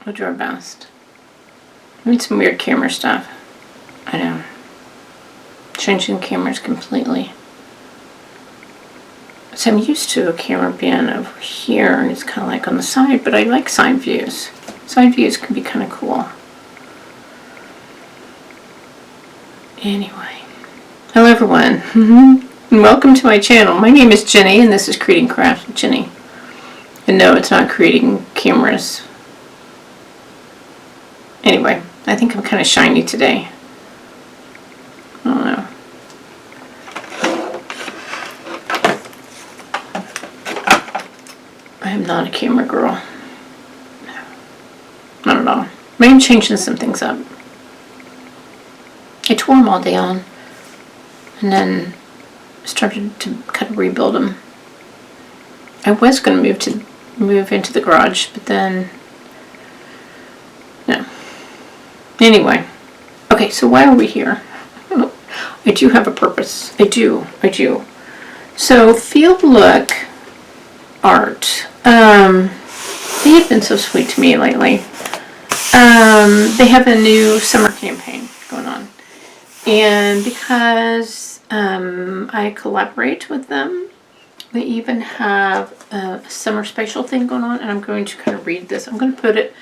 We'll do our best. I need some weird camera stuff. I know. Changing cameras completely. So I'm used to a camera being over here and it's kind of like on the side, but I like side views. Side views can be kind of cool. Anyway. Hello everyone. And welcome to my channel. My name is Jenny and this is Creating Crafts with Jenny. And no, it's not creating cameras. Anyway, I think I'm kind of shiny today. I don't know. I am not a camera girl. No, not at all. Maybe I'm changing some things up. I tore them all down and then started to kind of rebuild them. I was going to move into the garage, but then no. Anyway, okay, so why are we here? I do have a purpose. I do. So Feelook art. They have been so sweet to me lately. They have a new summer campaign going on. And because I collaborate with them, they even have a summer special thing going on, and I'm going to kind of read this. I'm going to put it,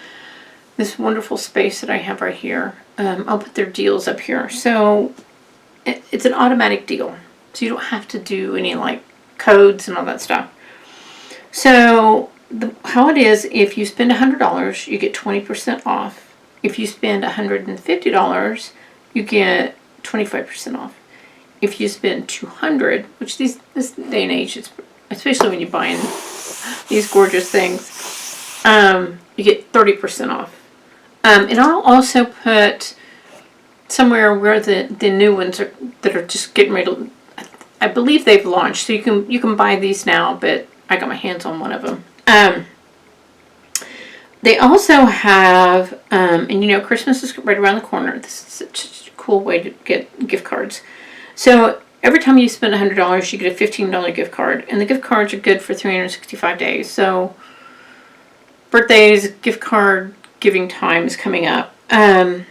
this wonderful space that I have right here. I'll put their deals up here. So it's an automatic deal. So you don't have to do any like codes and all that stuff. So how it is, if you spend $100, you get 20% off. If you spend $150, you get 25% off. If you spend $200, which this day and age, it's, especially when you're buying these gorgeous things, you get 30% off. And I'll also put somewhere where the new ones are that are just getting ready to, I believe they've launched, so you can buy these now, but I got my hands on one of them. They also have, and you know, Christmas is right around the corner. This is such a cool way to get gift cards. So every time you spend $100, you get a $15 gift card, and the gift cards are good for 365 days. So birthdays, gift card giving time is coming up, and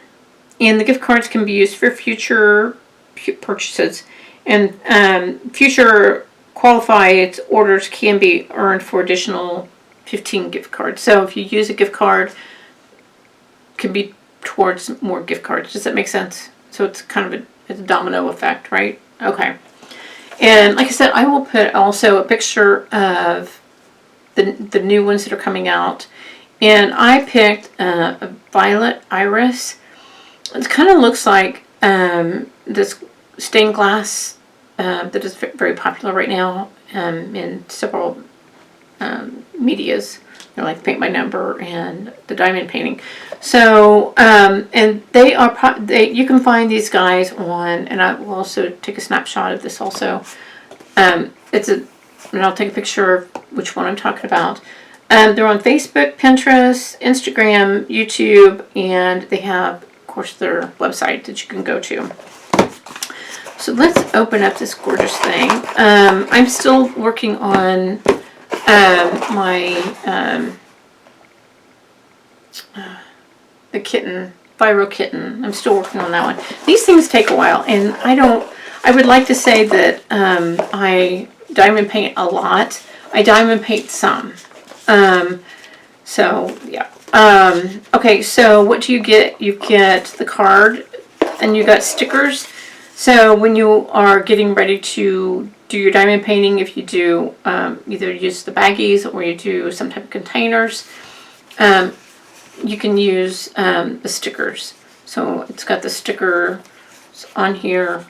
the gift cards can be used for future purchases, and future qualified orders can be earned for additional 15 gift cards. So if you use a gift card, it can be towards more gift cards. Does that make sense? So it's kind of a domino effect, right? Okay. And like I said, I will put also a picture of the new ones that are coming out. And I picked a violet iris. It kind of looks like this stained glass that is very popular right now in several medias, you know, like Paint by Number and the diamond painting. So and they are you can find these guys on, and I will also take a snapshot of this also. And I'll take a picture of which one I'm talking about. They're on Facebook, Pinterest, Instagram, YouTube, and they have, of course, their website that you can go to. So let's open up this gorgeous thing. I'm still working on the kitten, viral kitten. I'm still working on that one. These things take a while, and I would like to say that I diamond paint a lot. I diamond paint some. So yeah. Okay, so what do you get? You get the card, and you got stickers. So when you are getting ready to do your diamond painting, if you do either use the baggies or you do some type of containers, you can use the stickers. So it's got the stickers on here.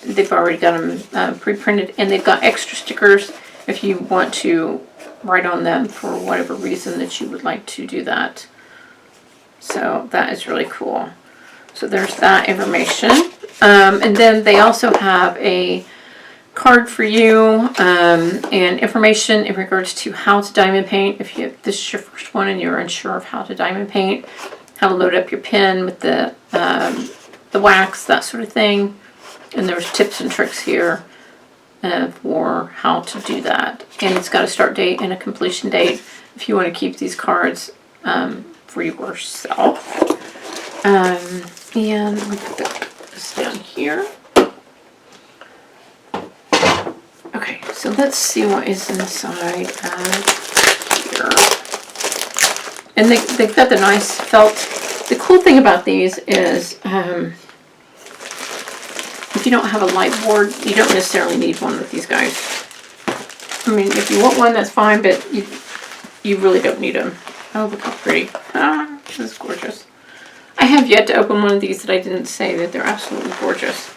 They've already got them pre-printed, and they've got extra stickers if you want to write on them for whatever reason that you would like to do that. So that is really cool. So there's that information. And then they also have a card for you and information in regards to how to diamond paint. If this is your first one and you're unsure of how to diamond paint, how to load up your pen with the wax, that sort of thing. And there's tips and tricks here for how to do that. And it's got a start date and a completion date if you want to keep these cards for yourself. And let me put this down here. Okay, so let's see what is inside of here. And they've got the nice felt. The cool thing about these is if you don't have a light board, you don't necessarily need one with these guys. I mean, if you want one, that's fine, but you really don't need them. Oh, look how pretty. Ah, this is gorgeous. I have yet to open one of these that I didn't say that they're absolutely gorgeous.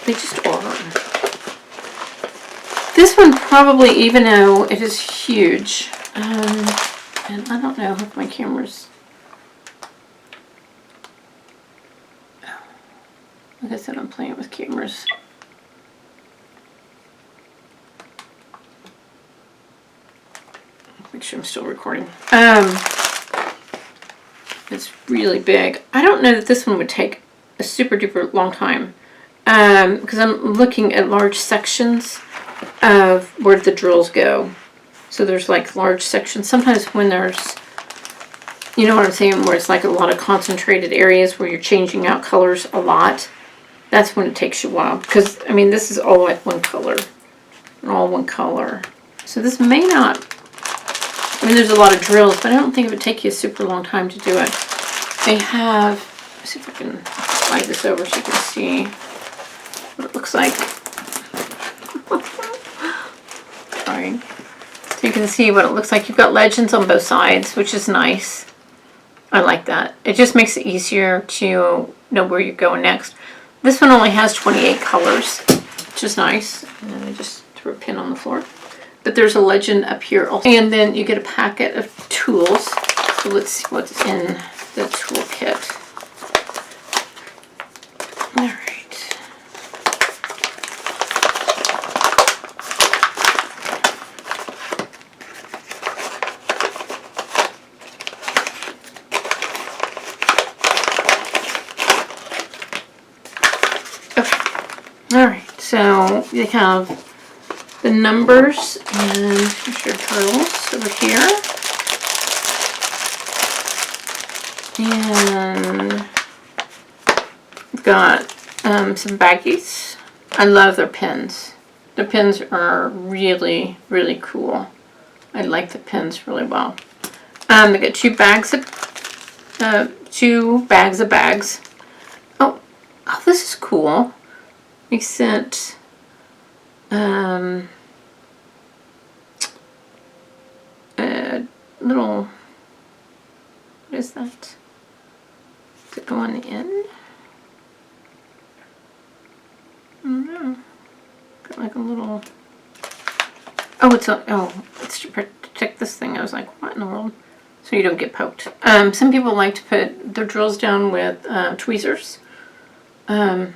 They just are. This one probably, even though it is huge, and I don't know if my camera's... Like I said, I'm playing with cameras. Make sure I'm still recording. It's really big. I don't know that this one would take a super duper long time, because I'm looking at large sections of where the drills go. So there's like large sections. Sometimes when there's, you know what I'm saying, where it's like a lot of concentrated areas where you're changing out colors a lot, that's when it takes you a while. Because, I mean, this is all like one color. All one color. So this may not, I mean, there's a lot of drills, but I don't think it would take you a super long time to do it. They have, let's see if I can slide this over so you can see what it looks like. Sorry. So you can see what it looks like. You've got legends on both sides, which is nice. I like that. It just makes it easier to know where you're going next. This one only has 28 colors, which is nice. And then I just threw a pin on the floor. But there's a legend up here also. And then you get a packet of tools. So let's see what's in the toolkit. All right. Okay. All right. So they have the numbers, and here's your drills over here. And we've got some baggies. I love their pins. The pins are really, really cool. I like the pins really well. They got two bags of bags. Oh, this is cool. We sent a little, what is that? Does it go on the end? I don't know. Got like a little, it's to protect this thing. I was like, what in the world? So you don't get poked. Some people like to put their drills down with tweezers. So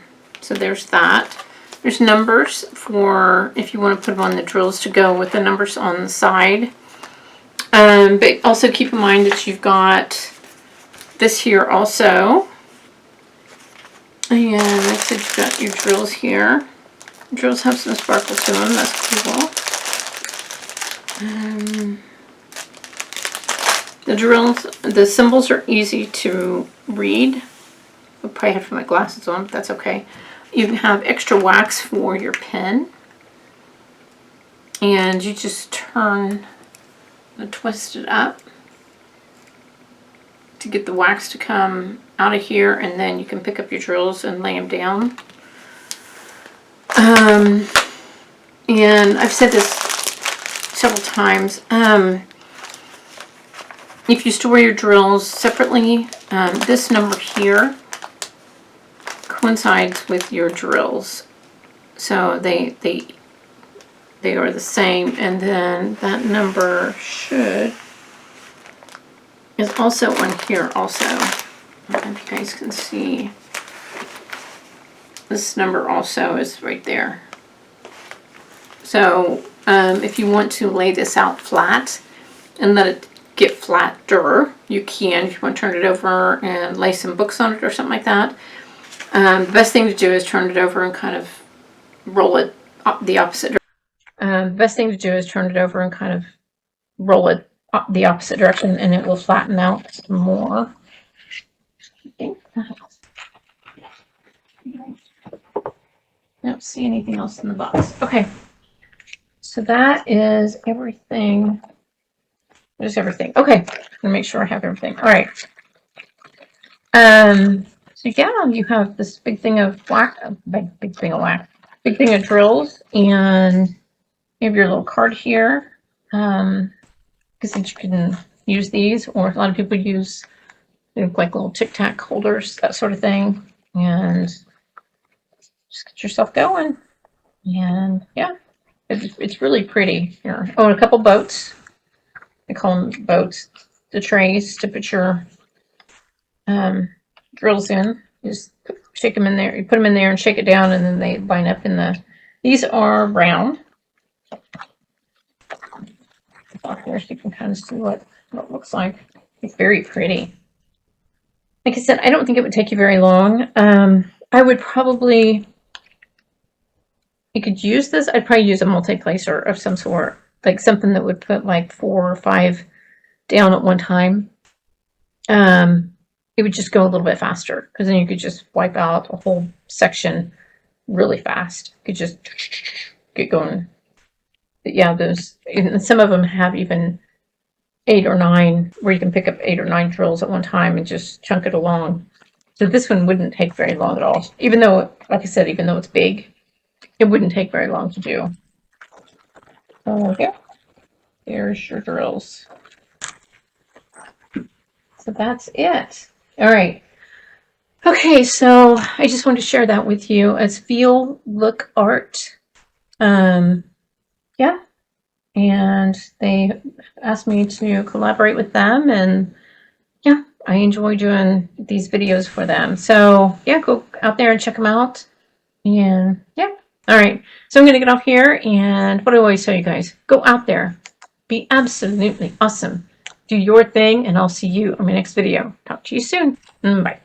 there's that. There's numbers for if you want to put them on the drills to go with the numbers on the side. But also keep in mind that you've got this here also. And like I said, you've got your drills here. Drills have some sparkle to them. That's cool. The drills, the symbols are easy to read. I'll probably have to put my glasses on, but that's okay. You have extra wax for your pen. And you just turn and twist it up to get the wax to come out of here, and then you can pick up your drills and lay them down. And I've said this several times. If you store your drills separately, this number here coincides with your drills, so they are the same. And then that number is also on here also. I don't know if you guys can see. This number also is right there. So if you want to lay this out flat and let it get flatter, you can. If you want to turn it over and lay some books on it or something like that. The best thing to do is turn it over and kind of roll it up the opposite direction. The best thing to do is turn it over and kind of roll it the opposite direction, and it will flatten out some more. I don't see anything else in the box. Okay, so that is everything. There's everything. Okay, I'm gonna make sure I have everything. All right. So yeah, you have this big thing of wax, big thing of wax, big thing of drills, and you have your little card here. Because you can use these, or a lot of people use like little Tic Tac holders, that sort of thing, and just get yourself going. And yeah, it's really pretty. Here. Oh, and a couple boats. I call them boats. The trays to put your drills in. You just shake them in there. You put them in there and shake it down, and then they line up in the. These are round. Off here, so you can kind of see what it looks like. It's very pretty. Like I said, I don't think it would take you very long. I would probably, you could use this. I'd probably use a multi-placer of some sort, like something that would put like 4 or 5 down at one time. It would just go a little bit faster because then you could just wipe out a whole section really fast. You could just get going. But yeah, those, and some of them have even 8 or 9, where you can pick up 8 or 9 drills at one time and just chunk it along. So this one wouldn't take very long at all. Even though, like I said, even though it's big, it wouldn't take very long to do. So yeah, there's your drills. So that's it. All right. Okay, so I just wanted to share that with you as Feelook art. Yeah, and they asked me to collaborate with them, and yeah, I enjoy doing these videos for them. So yeah, go out there and check them out. And yeah, all right. So I'm going to get off here, and what do I always tell you guys? Go out there. Be absolutely awesome. Do your thing, and I'll see you on my next video. Talk to you soon. Bye.